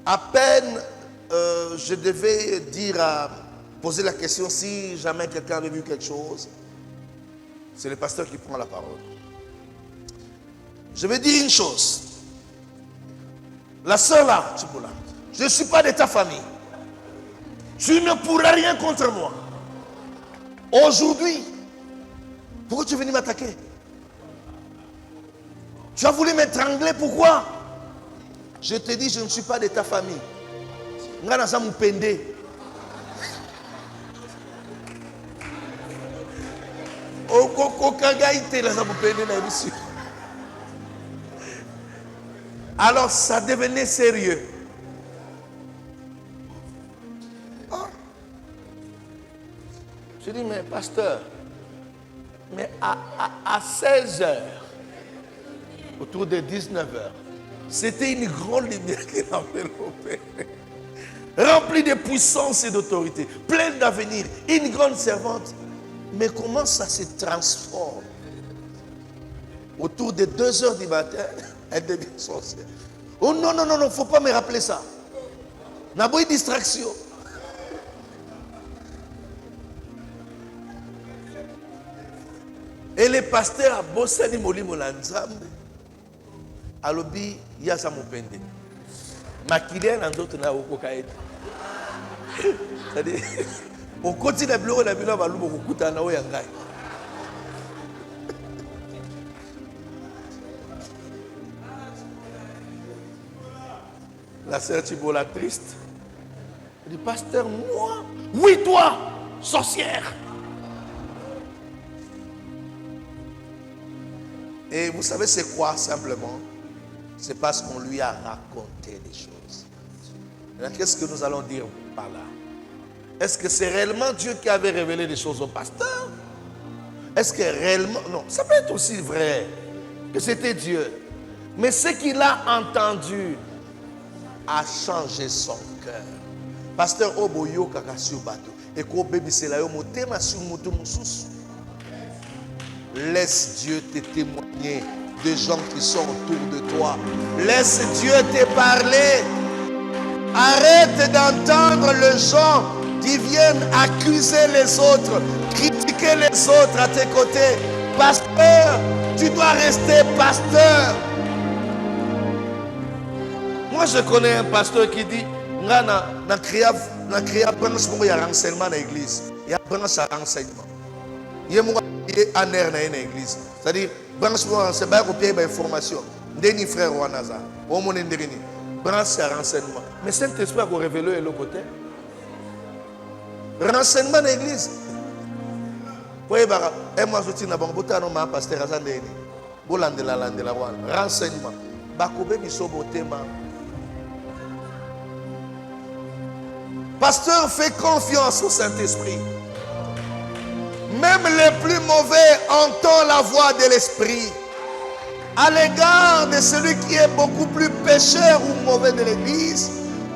À peine, je devais poser la question si jamais quelqu'un avait vu quelque chose. C'est le pasteur qui prend la parole. Je vais dire une chose. La sœur là, je ne suis pas de ta famille. Tu ne pourras rien contre moi. Aujourd'hui, pourquoi tu es venu m'attaquer? Tu as voulu m'étrangler, pourquoi? Je te dis, je ne suis pas de ta famille. Ngana mupende. Alors ça devenait sérieux. Je dis, mais pasteur, mais à 16 heures, autour de 19 heures, c'était une grande lumière qui l'enveloppait, remplie de puissance et d'autorité, pleine d'avenir, une grande servante. Mais comment ça se transforme? Autour de 2 heures du matin, elle devient sorcière. Oh non, non, non, non, il ne faut pas me rappeler ça. On a beau une distraction. Et le pasteur a bossé ni molimo la nzambe. Alobi yasa mupende. Makile na ndoto na okokaete. C'est-à-dire au quotidien de bureau la bilo balubo kokuta na oyangai. La sœur Thibault, triste. Elle dit, pasteur, moi? Oui, toi, sorcière. Et vous savez c'est quoi simplement? C'est parce qu'on lui a raconté des choses. Qu'est-ce que nous allons dire par là? Est-ce que c'est réellement Dieu qui avait révélé des choses au pasteur? Est-ce que réellement... Non, ça peut être aussi vrai que c'était Dieu. Mais ce qu'il a entendu a changé son cœur. Pasteur Oboyo Kakasio Bato. Et ko bébé c'est là motema sur moto mususu. Laisse Dieu te témoigner des gens qui sont autour de toi. Laisse Dieu te parler. Arrête d'entendre les gens qui viennent accuser les autres, critiquer les autres à tes côtés. Pasteur, tu dois rester pasteur. Moi, je connais un pasteur qui dit, na créa branche pour y renseignement dans l'église. Il y a branche à renseignement. Il y a un air dans l'église. C'est-à-dire, branche pour renseignement, copier l'information. Deni frère ou anaza. Au monde ndérini. Branche à renseignement. Mais Saint-Esprit a révélé le côté. Renseignement dans l'église. Vous bara, et moi je dis na bon botano ma pasteur azandeni. Bolandela landela wana. Renseignement. Bakobe bisobo tema. Pasteur, fais confiance au Saint-Esprit. Même les plus mauvais entendent la voix de l'Esprit. À l'égard de celui qui est beaucoup plus pécheur ou mauvais de l'église,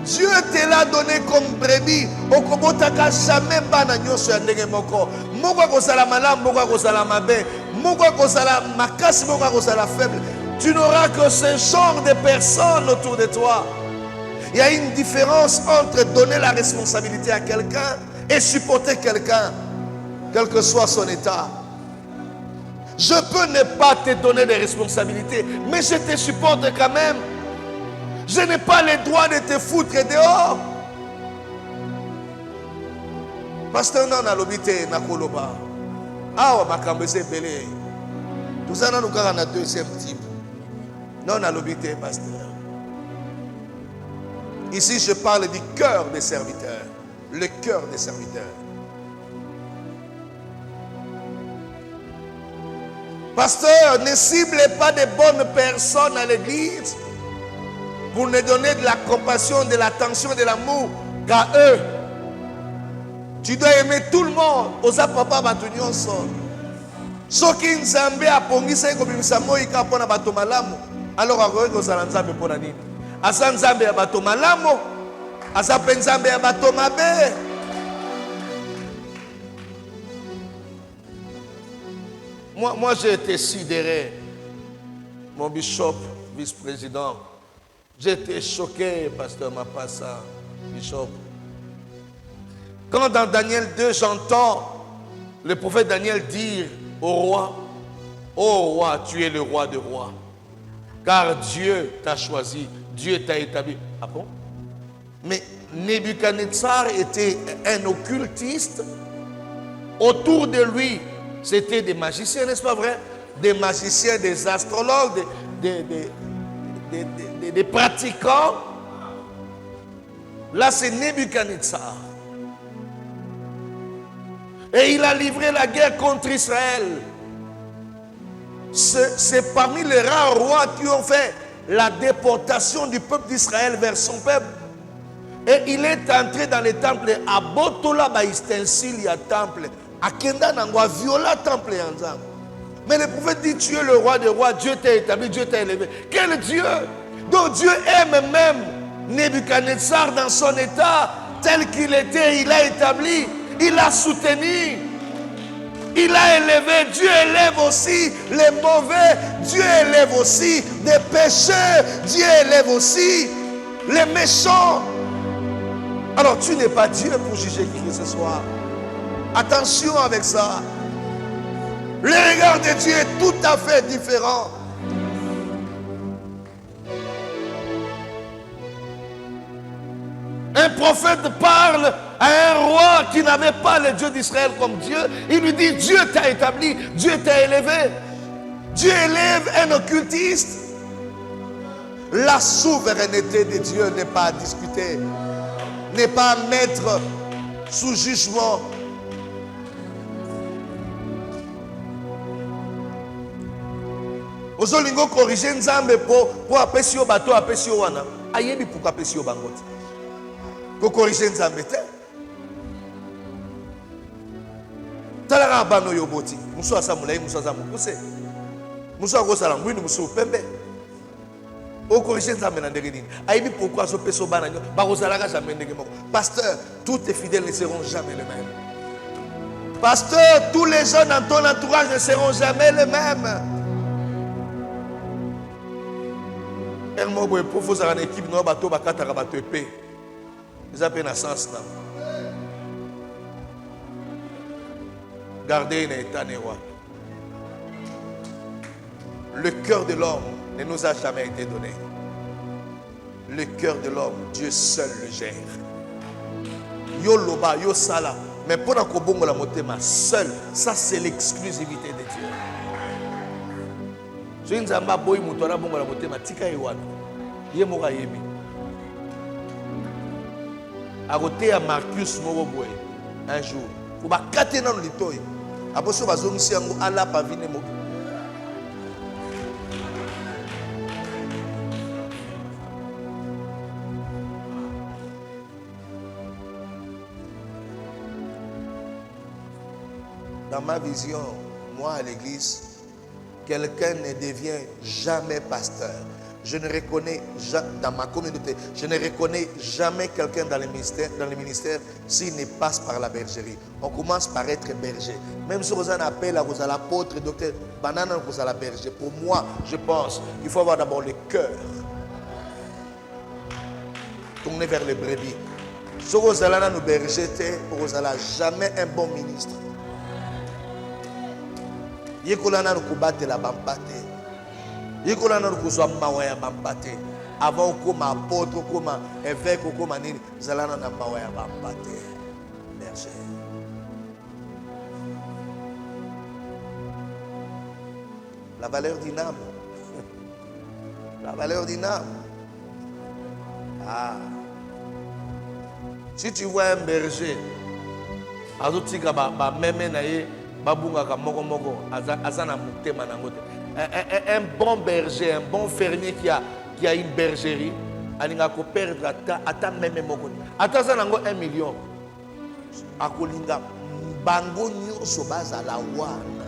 Dieu te l'a donné comme brebis. Okobotaka jamais bananyo sur ndenge moko. Moko kozala malamu, moko kozala mabe, moko kozala makasi, moko kozala faible. Tu n'auras que ce genre de personnes autour de toi. Il y a une différence entre donner la responsabilité à quelqu'un et supporter quelqu'un, quel que soit son état. Je peux ne pas te donner des responsabilités, mais je te supporte quand même. Je n'ai pas le droit de te foutre dehors. Pasteur, non, na lobité, na koloba. Ah, ma kambese belé. Tout ça, nous avons un deuxième type. Non, na lobité, pasteur. Ici, je parle du cœur des serviteurs. Le cœur des serviteurs. Pasteur, ne ciblez pas de bonnes personnes à l'église pour ne donner de la compassion, de l'attention, de l'amour qu'à eux. Tu dois aimer tout le monde. Osa papa batunyon son. Soki nzambe apongisa ekobimisa moika pona bato malamu. Alors akoki kozala nzambe mpona nini? Aza nzambe ya bato malamu, aza mpe nzambe ya bato mabe. Moi j'ai été sidéré, mon bishop, vice-président. J'ai été choqué, pasteur Mapassa, bishop. Quand dans Daniel 2, j'entends le prophète Daniel dire au roi, ô roi, tu es le roi des rois. Car Dieu t'a choisi, Dieu t'a établi. Ah bon? Mais Nebuchadnezzar était un occultiste. Autour de lui, c'était des magiciens, n'est-ce pas vrai? Des magiciens, des astrologues, des pratiquants. Là, c'est Nebuchadnezzar. Et il a livré la guerre contre Israël. C'est parmi les rares rois qui ont fait la déportation du peuple d'Israël vers son peuple. Et il est entré dans les temples à Botola Baïstensil, ya temple. À Kenda Nangwa, viola temple ensemble. Mais le prophète dit, tu es le roi des rois, Dieu t'a établi, Dieu t'a élevé. Quel Dieu? Donc Dieu aime même Nebuchadnezzar dans son état tel qu'il était, il l'a établi, il l'a soutenu. Il a élevé, Dieu élève aussi les mauvais, Dieu élève aussi des pécheurs, Dieu élève aussi les méchants. Alors tu n'es pas Dieu pour juger qui que ce soit. Attention avec ça. Le regard de Dieu est tout à fait différent. Un prophète parle à un roi qui n'avait pas le Dieu d'Israël comme Dieu. Il lui dit, Dieu t'a établi, Dieu t'a élevé. Dieu élève un occultiste. La souveraineté de Dieu n'est pas à discuter, n'est pas à mettre sous jugement. Ozolingo corriger nzambe po apesi yo bato apesi yo wana. Ayebi pour apesi yo bango. Ko corriger nzambe te. Talara bano yo boti. Muso asa mulai muso asa mukuse. Muso akosala ngwini muso pembe. O corriger nzambe na ndenge nini? Ayebi pourquoi so peso bana nyo ba kozalaka jamais ndenge moko. Pasteur, tous tes fidèles ne seront jamais les mêmes. Pasteur, tous les jeunes dans ton entourage ne seront jamais les mêmes. Elmo boy pour vous avoir une équipe no bateau bakataka bateau épée. Ils appellent na sens là. Gardez un état roi. Le cœur de l'homme ne nous a jamais été donné. Le cœur de l'homme, Dieu seul le gère. Yo loba, yo sala. Mais pour la kobongo la motema seul, ça c'est l'exclusivité de Dieu. Je ne sais pas si vous avez bongo la motema tika ewana. Ye moka yebi. A côté à Marcus Moroboy un jour. Vous va kater dans le litoy. Après ça va zongi yango ala pavine mo. Dans ma vision, moi à l'église, quelqu'un ne devient jamais pasteur. Je ne reconnais jamais, dans ma communauté, je ne reconnais jamais quelqu'un dans le ministère s'il ne passe par la bergerie. On commence par être berger. Même si vous en appelez à vous à l'apôtre, docteur, banane vous à la berger. Pour moi, je pense qu'il faut avoir d'abord le cœur. Tourner vers les brebis. Si vous allez nous berger, vous n'allez jamais un bon ministre. Yekolana nous combattre la bampate. Yekolana nous kozwa mawaya bampate. Avant comme apôtre, comme évêque, comme nini, zalana na mawaya bampate. Berger. La valeur d'une âme. La valeur d'une âme. Ah. Si tu vois un berger, azotika ba meme na ye babungaka moko moko azana mutema na ngote. Un bon berger, un bon fermier qui a une bergerie, alinga ko perdre ata meme moko. Ata za nango 1 million. Akolinga bango nyonso bazala wana.